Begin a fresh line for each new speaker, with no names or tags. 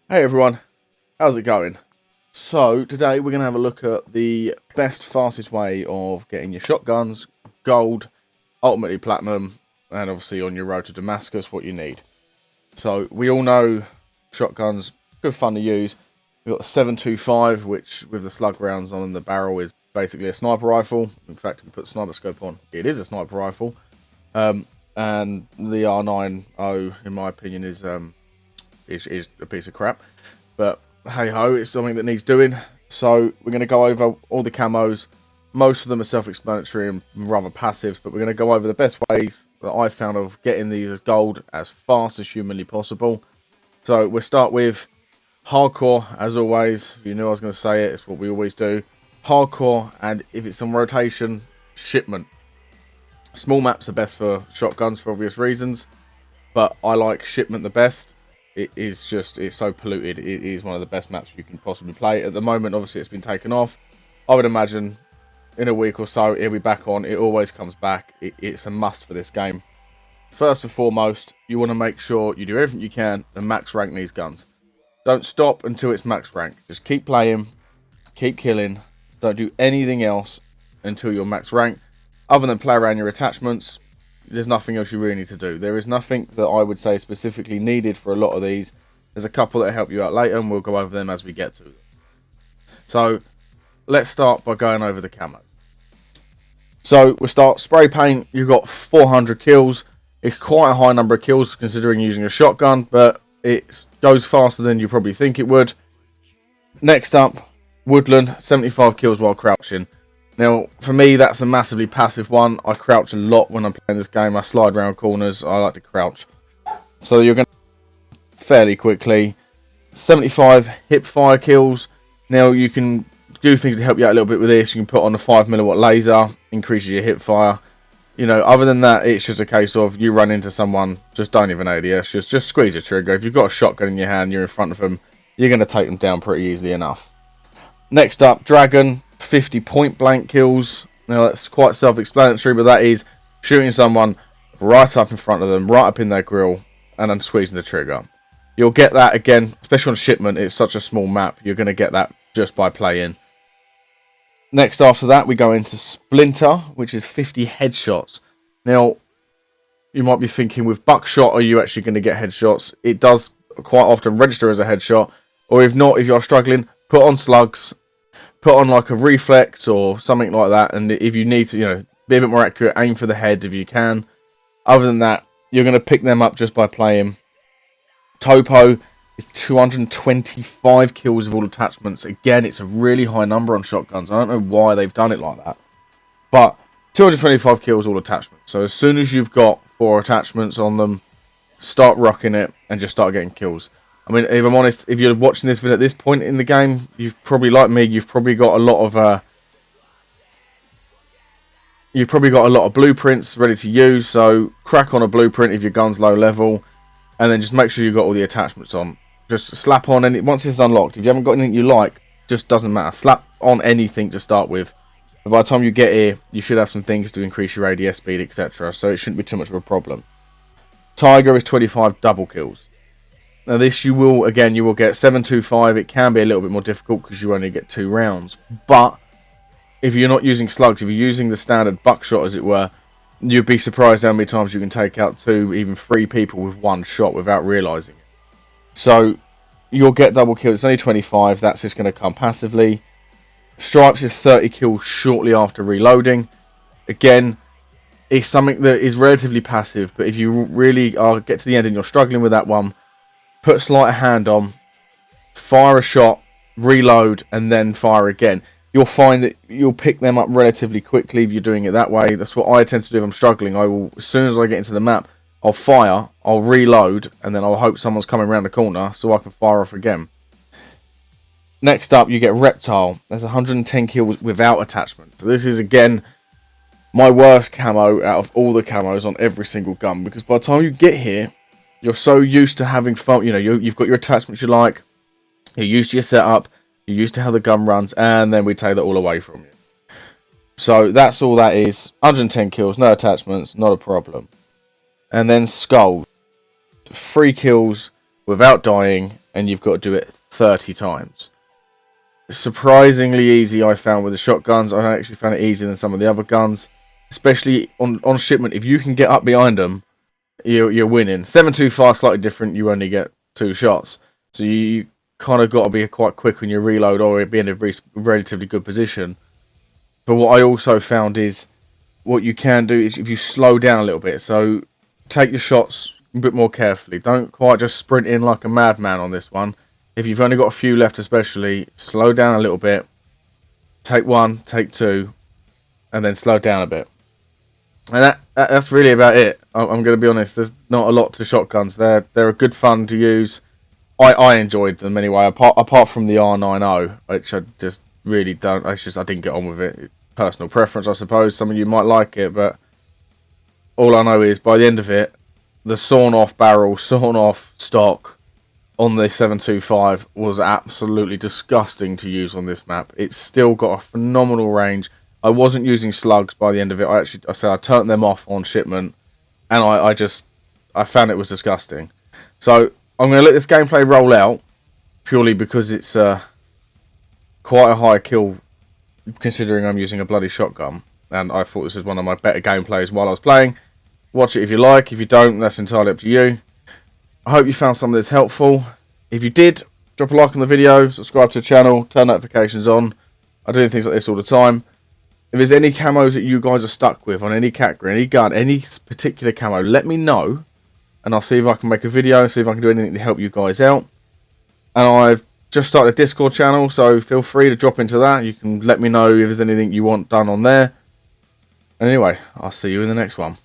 Hey everyone, how's it going? So today we're going to have a look at the best, fastest way of getting your shotguns, gold, ultimately platinum, and obviously on your road to Damascus what you need. So we all know shotguns, good fun to use. We've got the 7.25, which with the slug rounds on the barrel is basically a sniper rifle. In fact, if we put sniper scope on, it is a sniper rifle. And the R90, in my opinion, is a piece of crap. But hey ho, it's something that needs doing. So we're going to go over all the camos. Most of them are self-explanatory and rather passive, but we're going to go over the best ways that I've found of getting these as gold as fast as humanly possible. So we'll start with hardcore, as always. You knew I was going to say it, it's what we always do. Hardcore, and if it's on rotation, shipment. Small maps are best for shotguns for obvious reasons, but I like shipment the best. It's so polluted. It is one of the best maps you can possibly play. At the moment, obviously, it's been taken off. I would imagine in a week or so, it'll be back on. It always comes back. It's a must for this game. First and foremost, you want to make sure you do everything you can to max rank these guns. Don't stop until it's max rank. Just keep playing, keep killing. Don't do anything else until you're max rank. Other than play around your attachments, there's nothing else you really need to do. There is nothing that I would say specifically needed for a lot of these. There's a couple that help you out later, and we'll go over them as we get to them. So let's start by going over the camo. So we'll start spray paint. You've got 400 kills. It's quite a high number of kills considering using a shotgun, but it goes faster than you probably think it would. Next up, woodland, 75 kills while crouching. Now, for me, that's a massively passive one. I crouch a lot when I'm playing this game. I slide around corners. I like to crouch. So you're going to fairly quickly. 75 hip fire kills. Now, you can do things to help you out a little bit with this. You can put on a 5mm laser, increases your hip fire. You know, other than that, it's just a case of you run into someone, just don't even ADS. Just squeeze the trigger. If you've got a shotgun in your hand, you're in front of them, you're going to take them down pretty easily enough. Next up, dragon. 50 point blank kills. Now that's quite self-explanatory, but that is shooting someone right up in front of them, right up in their grill, and then squeezing the trigger. You'll get that again, especially on shipment. It's such a small map. You're going to get that just by playing. Next after that, we go into splinter, which is 50 headshots. Now, you might be thinking, with buckshot, are you actually going to get headshots? It does quite often register as a headshot, or if not, if you're struggling, put on slugs. Put on like a reflex or something like that, and if you need to, be a bit more accurate, aim for the head if you can. Other than that, you're going to pick them up just by playing. Topo is 225 kills of all attachments. Again, it's a really high number on shotguns. I don't know why they've done it like that, but 225 kills all attachments. So as soon as you've got 4 attachments on them, start rocking it and just start getting kills. I mean, if I'm honest, if you're watching this video at this point in the game, you've probably, like me, you've probably got a lot of blueprints ready to use. So crack on a blueprint if your gun's low level, and then just make sure you've got all the attachments on. Just slap on any, once it's unlocked. If you haven't got anything you like, just doesn't matter. Slap on anything to start with. And by the time you get here, you should have some things to increase your ADS speed, etc. So it shouldn't be too much of a problem. Tiger is 25 double kills. Now this you will get 7.25. It can be a little bit more difficult because you only get 2 rounds. But if you're not using slugs, if you're using the standard buckshot as it were, you'd be surprised how many times you can take out 2, even 3 people with 1 shot without realising it. So you'll get double kills. It's only 25. That's just going to come passively. Stripes is 30 kills shortly after reloading. Again, it's something that is relatively passive, but if you really get to the end and you're struggling with that one, put sleight of hand on, fire a shot, reload, and then fire again. You'll find that you'll pick them up relatively quickly if you're doing it that way. That's what I tend to do if I'm struggling. I will, as soon as I get into the map, I'll fire, I'll reload, and then I'll hope someone's coming around the corner so I can fire off again. Next up, you get reptile. There's 110 kills without attachment. So this is, again, my worst camo out of all the camos on every single gun, because by the time you get here, you're so used to having fun. You've got your attachments you like, you're used to your setup, you're used to how the gun runs, and then we take that all away from you. So that's all that is. 110 kills, no attachments, not a problem. And then skull, 3 kills without dying, and you've got to do it 30 times. Surprisingly easy, I found, with the shotguns. I actually found it easier than some of the other guns, especially on shipment. If you can get up behind them, you're winning. 7.25 slightly different. You only get 2 shots, so you kind of got to be quite quick when you reload, or be in a relatively good position. But what I also found is, what you can do is if you slow down a little bit, so take your shots a bit more carefully. Don't quite just sprint in like a madman on this one. If you've only got a few left, especially, slow down a little bit. Take 1, take 2, and then slow down a bit. And that's really about it. I'm going to be honest. There's not a lot to shotguns. They're a good fun to use. I enjoyed them anyway. Apart from the R90, which I just really don't. I didn't get on with it. Personal preference, I suppose. Some of you might like it, but all I know is by the end of it, the sawn off barrel, sawn off stock on the 7.25 was absolutely disgusting to use on this map. It's still got a phenomenal range. I wasn't using slugs by the end of it. I turned them off on shipment, and I found it was disgusting. So I'm going to let this gameplay roll out, purely because it's quite a high kill, considering I'm using a bloody shotgun, and I thought this was one of my better gameplays while I was playing. Watch it if you like. If you don't, that's entirely up to you. I hope you found some of this helpful. If you did, drop a like on the video, subscribe to the channel, turn notifications on. I do things like this all the time. If there's any camos that you guys are stuck with on any category, any gun, any particular camo, let me know, and I'll see if I can make a video, see if I can do anything to help you guys out. And I've just started a Discord channel, so feel free to drop into that. You can let me know if there's anything you want done on there. Anyway, I'll see you in the next one.